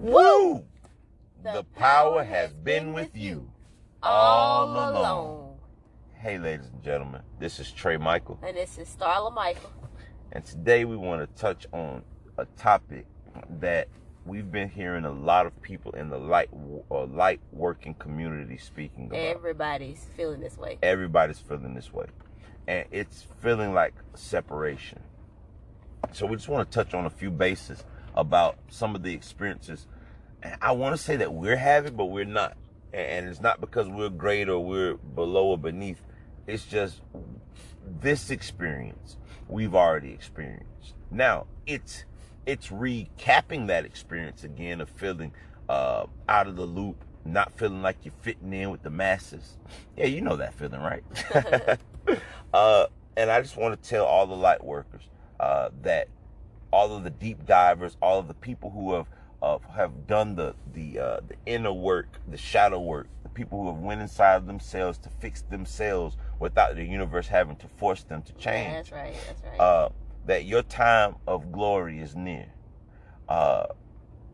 Woo! The power has been with you all along. Hey, ladies and gentlemen, this is Trey Michael. And this is Starla Michael. And today we want to touch on a topic that we've been hearing a lot of people in the light working community speaking about. Everybody's feeling this way. Everybody's feeling this way. And it's feeling like separation. So we just want to touch on a few bases about some of the experiences. And I want to say that we're having, but we're not. And it's not because we're great or we're below or beneath. It's just this experience we've already experienced. Now, it's recapping that experience again of feeling out of the loop, not feeling like you're fitting in with the masses. Yeah, you know that feeling, right? And I just want to tell all the light workers that all of the deep divers, all of the people who have done the inner work, the shadow work, the people who have went inside of themselves to fix themselves without the universe having to force them to change. Yeah, that's right. That's right. That your time of glory is near.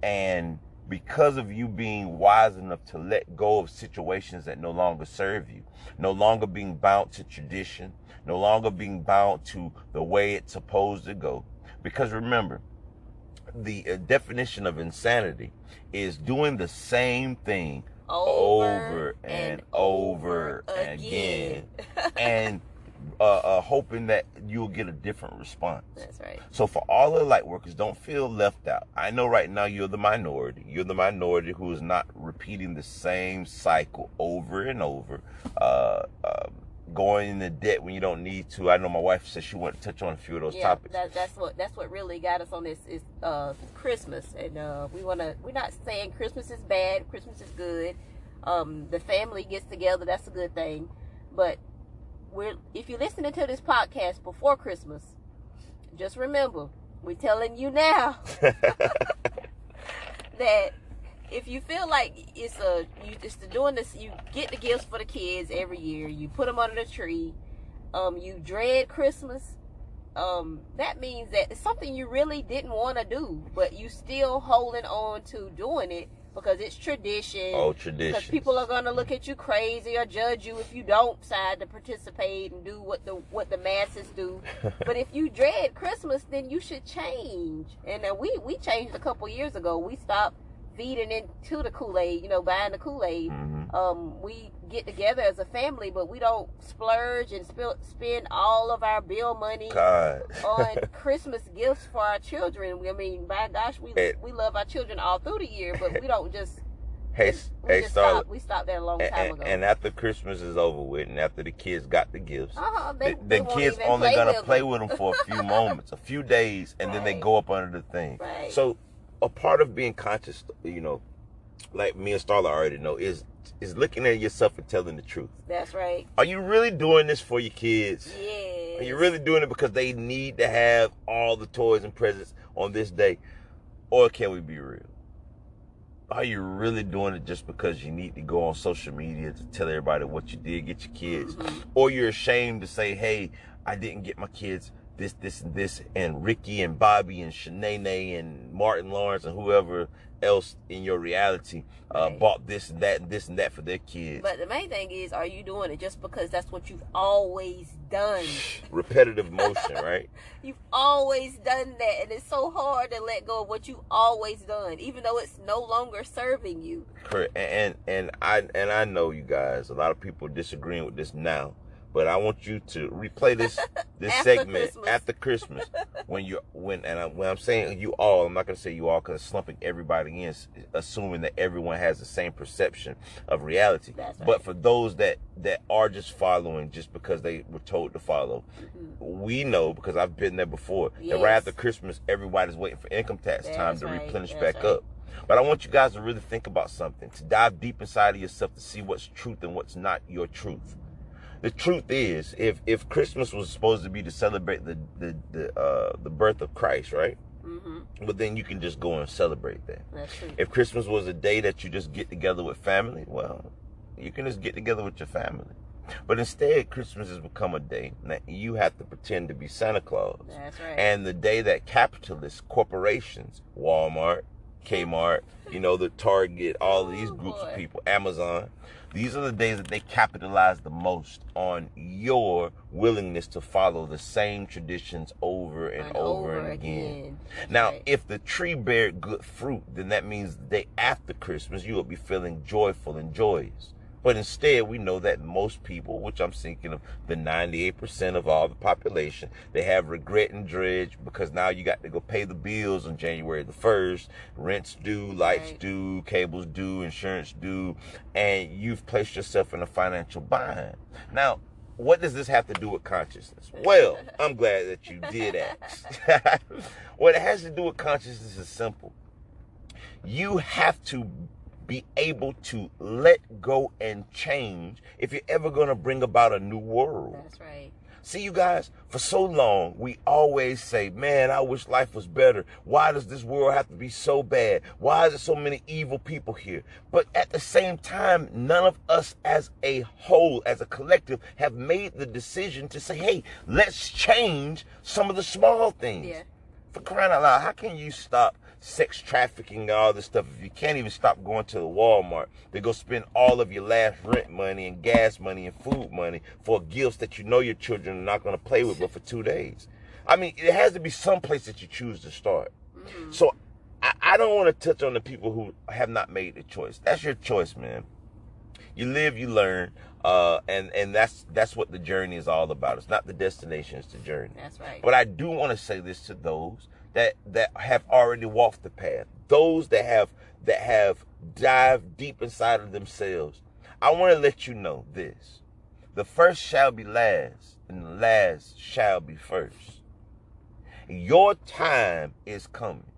And because of you being wise enough to let go of situations that no longer serve you, no longer being bound to tradition, no longer being bound to the way it's supposed to go. Because remember, the definition of insanity is doing the same thing over and over again. And hoping that you'll get a different response. That's right. So for all the light workers, don't feel left out. I know right now you're the minority. You're the minority who is not repeating the same cycle over and over, going into debt when you don't need to. I know my wife said she wanted to touch on a few of those topics. That's what really got us on this is Christmas, and we're not saying Christmas is bad. Christmas is good. The family gets together. That's a good thing, but if you're listening to this podcast before Christmas, just remember, we're telling you now that if you feel like you get the gifts for the kids every year, you put them under the tree, you dread Christmas, that means that it's something you really didn't want to do, but you still holding on to doing it because it's tradition. Oh, tradition. Because people are gonna look at you crazy or judge you if you don't decide to participate and do what the masses do. But if you dread Christmas, then you should change. And we changed a couple years ago. We stopped feeding into the Kool-Aid, buying the Kool-Aid. Mm-hmm. We get together as a family, but we don't splurge and spend all of our bill money on Christmas gifts for our children. I mean, by gosh, we love our children all through the year, but we don't just. We stopped that a long time ago. And after Christmas is over with, and after the kids got the gifts, the kids only gonna play with them for a few moments, a few days, and then they go up under the thing. Right. So a part of being conscious, like me and Starla already know, is looking at yourself and telling the truth. That's right. Are you really doing this for your kids? Yes. Are you really doing it because they need to have all the toys and presents on this day? Or can we be real? Are you really doing it just because you need to go on social media to tell everybody what you did get your kids? Mm-hmm. Or you're ashamed to say, hey, I didn't get my kids this, and this, and Ricky and Bobby and Shanae and Martin Lawrence and whoever else in your reality bought this and that for their kids. But the main thing is, are you doing it just because that's what you've always done? Repetitive motion, right? You've always done that, and it's so hard to let go of what you've always done, even though it's no longer serving you. Correct. And I know you guys, a lot of people disagreeing with this now. But I want you to replay this segment after Christmas when I'm saying you all, I'm not going to say you all because it's slumping everybody in, assuming that everyone has the same perception of reality. That's right. But for those that are just following just because they were told to follow, we know, because I've been there before, that right after Christmas, everybody's waiting for income tax time to replenish back up. But I want you guys to really think about something, to dive deep inside of yourself to see what's truth and what's not your truth. The truth is, if Christmas was supposed to be to celebrate the birth of Christ, right? Mm-hmm. But then you can just go and celebrate that. That's true. If Christmas was a day that you just get together with family, well, you can just get together with your family. But instead, Christmas has become a day that you have to pretend to be Santa Claus. That's right. And the day that capitalist corporations, Walmart, Kmart, the Target, all of these groups boy. of people, Amazon. These are the days that they capitalize the most on your willingness to follow the same traditions over and over and again. Now, right. if the tree bear good fruit, then that means the day after Christmas, you will be feeling joyful and joyous. But instead, we know that most people, which I'm thinking of the 98% of all the population, they have regret and dread because now you got to go pay the bills on January the 1st. Rent's due, lights Right. due, cables due, insurance due, and you've placed yourself in a financial bind. Now, what does this have to do with consciousness? Well, I'm glad that you did ask. What it has to do with consciousness is simple. You have to be able to let go and change if you're ever going to bring about a new world. That's right. See, you guys, for so long, we always say, man, I wish life was better. Why does this world have to be so bad? Why is there so many evil people here? But at the same time, none of us as a whole, as a collective, have made the decision to say, hey, let's change some of the small things. Yeah. For crying out loud, how can you stop sex trafficking and all this stuff if you can't even stop going to the Walmart to go spend all of your last rent money and gas money and food money for gifts that you know your children are not going to play with but for 2 days? I mean, it has to be some place that you choose to start. Mm-hmm. So I don't want to touch on the people who have not made the choice. That's your choice, man. You live, you learn, and that's what the journey is all about. It's not the destination, it's the journey. That's right. But I do want to say this to those that have already walked the path, those that have dived deep inside of themselves. I want to let you know this: the first shall be last, and the last shall be first. Your time is coming.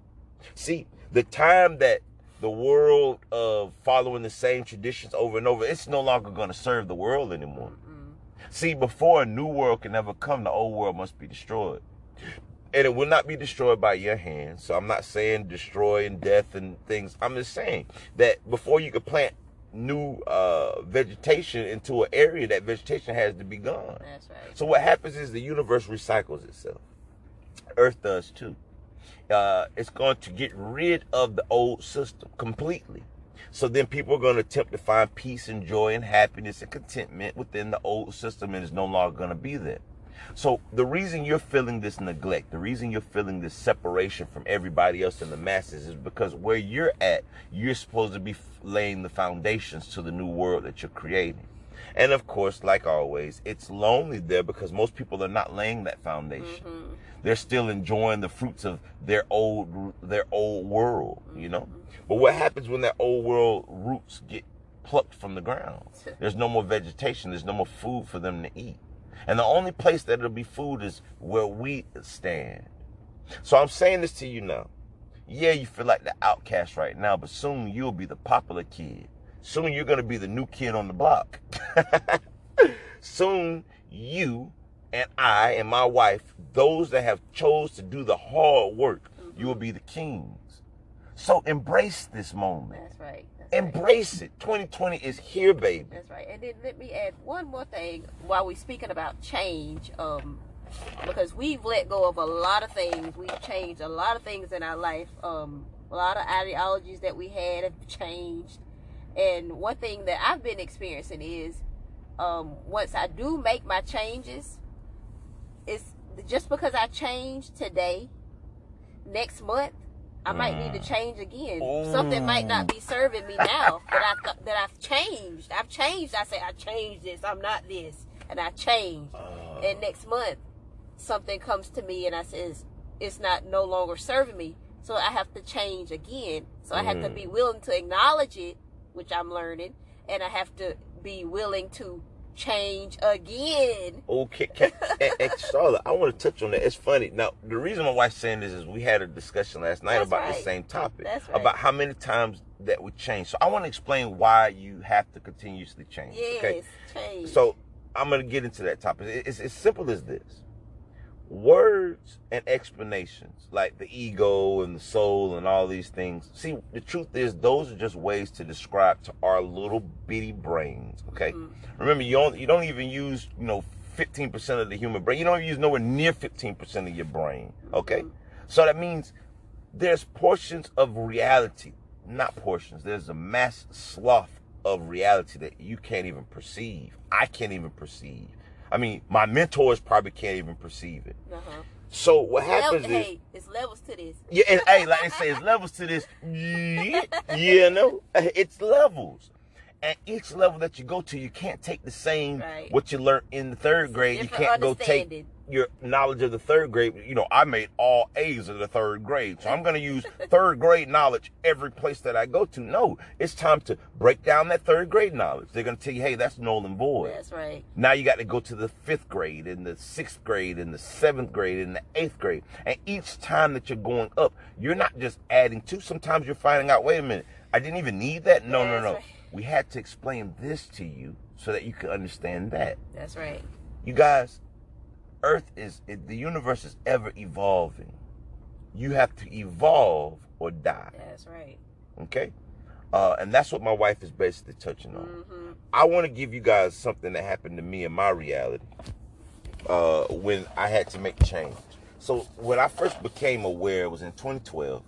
See, the time that the world of following the same traditions over and over, it's no longer going to serve the world anymore. Mm-hmm. See, before a new world can ever come, the old world must be destroyed. And it will not be destroyed by your hands. So I'm not saying destroy and death and things. I'm just saying that before you can plant new vegetation into an area, that vegetation has to be gone. That's right. So what happens is the universe recycles itself. Earth does too. It's going to get rid of the old system completely. So then people are going to attempt to find peace and joy and happiness and contentment within the old system, and it's no longer going to be there. So the reason you're feeling this neglect, the reason you're feeling this separation from everybody else in the masses is because where you're at, you're supposed to be laying the foundations to the new world that you're creating. And of course, like always, it's lonely there because most people are not laying that foundation. Mm-hmm. They're still enjoying the fruits of their old world, you know. But what happens when that old world roots get plucked from the ground? There's no more vegetation. There's no more food for them to eat. And the only place that it'll be food is where we stand. So I'm saying this to you now. Yeah, you feel like the outcast right now, but soon you'll be the popular kid. Soon you're going to be the new kid on the block. Soon you and I and my wife, those that have chose to do the hard work, you will be the kings. So embrace this moment. That's right. Embrace it. 2020 is here, baby. That's right. And then let me add one more thing while we're speaking about change. Because we've let go of a lot of things. We've changed a lot of things in our life. A lot of ideologies that we had have changed. And one thing that I've been experiencing is once I do make my changes, it's just because I changed today, next month, I might need to change again. Ooh. Something might not be serving me now that I've changed. I say I changed this. I'm not this, and I changed. And next month, something comes to me and I says it's no longer serving me. So I have to change again. So I have to be willing to acknowledge it, which I'm learning, and I have to be willing to change again. Okay, and Charlotte, I want to touch on that. It's funny. Now, the reason my wife's saying this is we had a discussion last night about the same topic. That's right. About how many times that we change. So I want to explain why you have to continuously change. Yes, okay? change. So I'm going to get into that topic. It's as simple as this. Words and explanations, like the ego and the soul and all these things. See, the truth is those are just ways to describe to our little bitty brains, okay? Mm-hmm. Remember, you don't even use, 15% of the human brain. You don't use nowhere near 15% of your brain, okay? Mm-hmm. So that means there's portions of reality, not portions. There's a mass swath of reality that you can't even perceive. I can't even perceive. I mean, my mentors probably can't even perceive it. So what happens is, hey, it's levels to this. Yeah, and hey, like they say, it's levels to this. Yeah, you know, it's levels. And each level that you go to, you can't take the same, what you learned in the third grade. You can't go take your knowledge of the third grade. You know, I made all A's of the third grade. So I'm going to use third grade knowledge every place that I go to. No, it's time to break down that third grade knowledge. They're going to tell you, hey, that's null and void. That's right. Now you got to go to the 5th grade and the 6th grade and the 7th grade and the 8th grade. And each time that you're going up, you're not just adding to. Sometimes you're finding out, wait a minute, I didn't even need that. No. Right. We had to explain this to you so that you could understand that. That's right. You guys, the universe is ever evolving. You have to evolve or die. That's right. Okay? And that's what my wife is basically touching on. I want to give you guys something that happened to me in my reality when I had to make change. So when I first became aware, it was in 2012,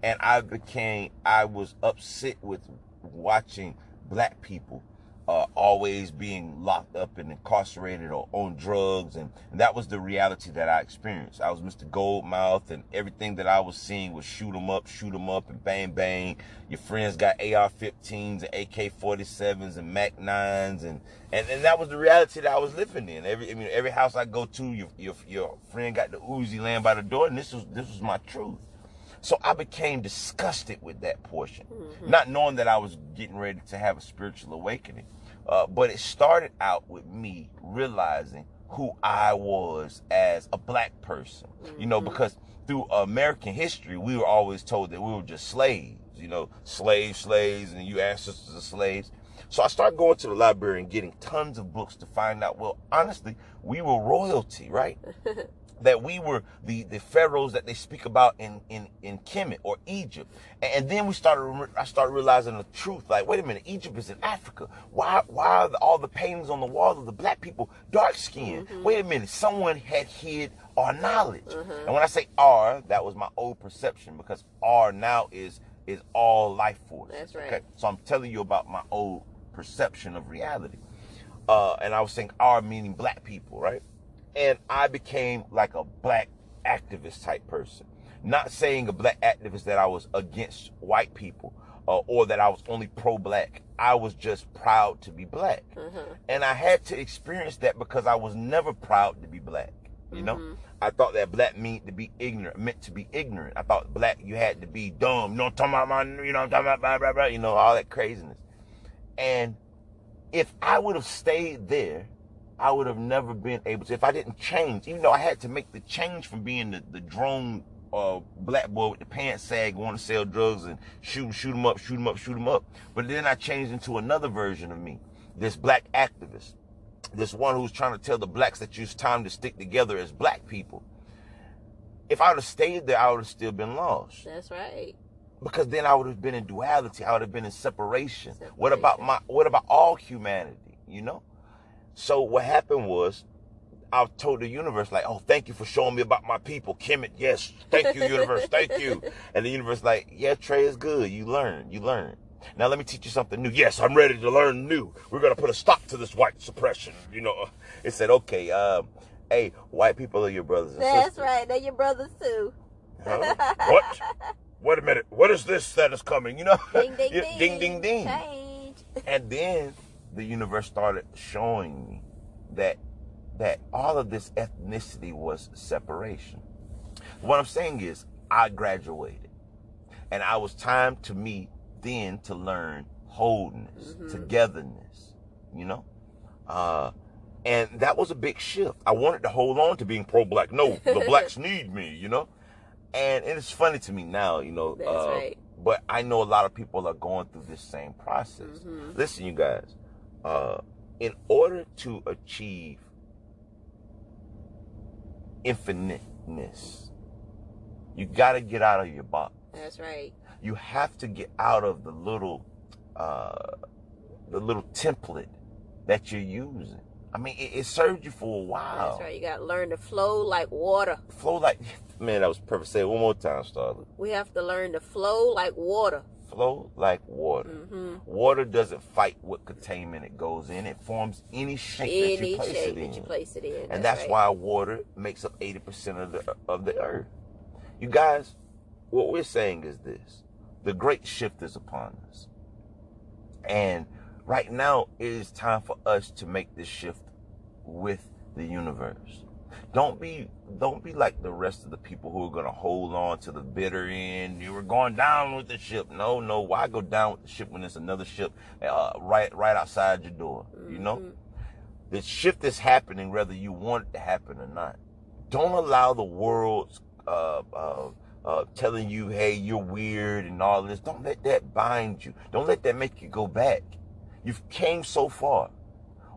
and I was upset with watching black people always being locked up and incarcerated or on drugs, and that was the reality that I experienced. I was Mr. Goldmouth, and everything that I was seeing was shoot 'em up, and bang, bang. Your friends got AR-15s and AK-47s and MAC-9s, and that was the reality that I was living in. Every house I go to, your friend got the Uzi laying by the door, and this was my truth. So I became disgusted with that portion, not knowing that I was getting ready to have a spiritual awakening. But it started out with me realizing who I was as a black person, you know, because through American history, we were always told that we were just slaves, you know, slaves, and you ancestors are slaves. So I started going to the library and getting tons of books to find out, well, honestly, we were royalty, right? That we were the pharaohs that they speak about in Kemet or Egypt. And then I started realizing the truth. Like, wait a minute, Egypt is in Africa. Why are all the paintings on the walls of the black people dark skinned? Wait a minute, someone had hid our knowledge. And when I say our, that was my old perception, because our now is all life force. That's right. Okay? So I'm telling you about my old perception of reality. And I was saying our meaning black people, right? And I became like a black activist type person. Not saying a black activist that I was against white people or that I was only pro-black. I was just proud to be black. And I had to experience that because I was never proud to be black. You know? I thought that black meant to be ignorant. I thought black, you had to be dumb. You know, I'm talking about I'm talking about blah, blah, blah, you know, all that craziness. And if I would have stayed there, I would have never been able to, if I didn't change, even though I had to make the change from being the drone black boy with the pants sag, going to sell drugs and shoot 'em up. But then I changed into another version of me, this black activist, this one who's trying to tell the blacks that it's time to stick together as black people. If I would have stayed there, I would have still been lost. That's right. Because then I would have been in duality. I would have been in separation. What about all humanity, you know? So what happened was, I told the universe, like, oh, thank you for showing me about my people. Kemet, yes. Thank you, universe. Thank you. And the universe like, yeah, Trey, is good. You learn. Now let me teach you something new. Yes, I'm ready to learn new. We're going to put a stop to this white suppression. You know, it said, okay, hey, white people are your brothers and sisters. That's right. They're your brothers too. What? Wait a minute. What is this that is coming? You know? Ding, ding, ding, ding, ding. Change. And then the universe started showing me that all of this ethnicity was separation. What I'm saying is, I graduated, and I was time to me then to learn wholeness, togetherness, you know? And that was a big shift. I wanted to hold on to being pro-black. No, the blacks need me, you know? And it's funny to me now, you know? That's right. But I know a lot of people are going through this same process. Listen, you guys, in order to achieve infiniteness, you got to get out of your box. That's right. You have to get out of the little template that you're using. I mean, it served you for a while. That's right. You got to learn to flow like water. Flow like, man, that was perfect. Say it one more time, Starla. We have to learn to flow like water. Flow like water. Mm-hmm. Water doesn't fight what containment it goes in. It forms any shape that you place it in. And that's why water makes up 80% of the earth. You guys, what we're saying is this. The great shift is upon us. And right now, it is time for us to make this shift with the universe. Don't be like the rest of the people who are going to hold on to the bitter end. You were going down with the ship. No. Why go down with the ship when there's another ship right outside your door? Mm-hmm. You know? The shift is happening whether you want it to happen or not. Don't allow the world's telling you, hey, you're weird and all this. Don't let that bind you. Don't let that make you go back. You've came so far.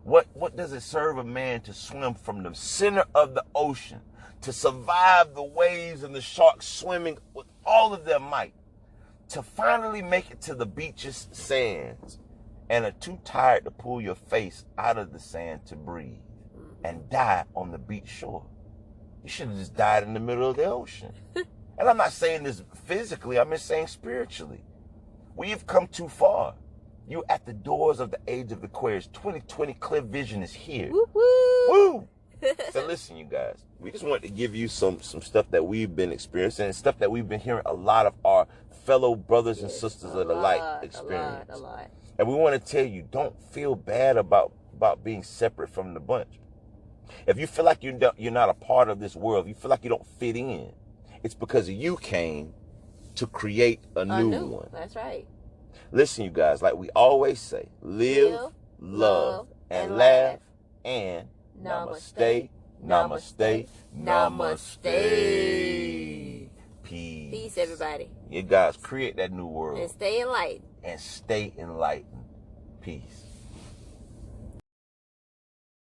What does it serve a man to swim from the center of the ocean, to survive the waves and the sharks swimming with all of their might, to finally make it to the beach's sands and are too tired to pull your face out of the sand to breathe and die on the beach shore? You should have just died in the middle of the ocean. And I'm not saying this physically, I'm just saying spiritually. We've come too far. You're at the doors of the age of Aquarius. 2020 clear vision is here. Woo woo. Woo! So listen, you guys. We just wanted to give you some stuff that we've been experiencing and stuff that we've been hearing a lot of our fellow brothers and sisters of the light experience. A lot. And we want to tell you, don't feel bad about being separate from the bunch. If you feel like you're not a part of this world, if you feel like you don't fit in, it's because you came to create a new one. That's right. Listen, you guys, like we always say, live, love, and laugh, and namaste, namaste, namaste. Peace. Peace, everybody. You guys, create that new world. And stay enlightened. And stay enlightened. Peace.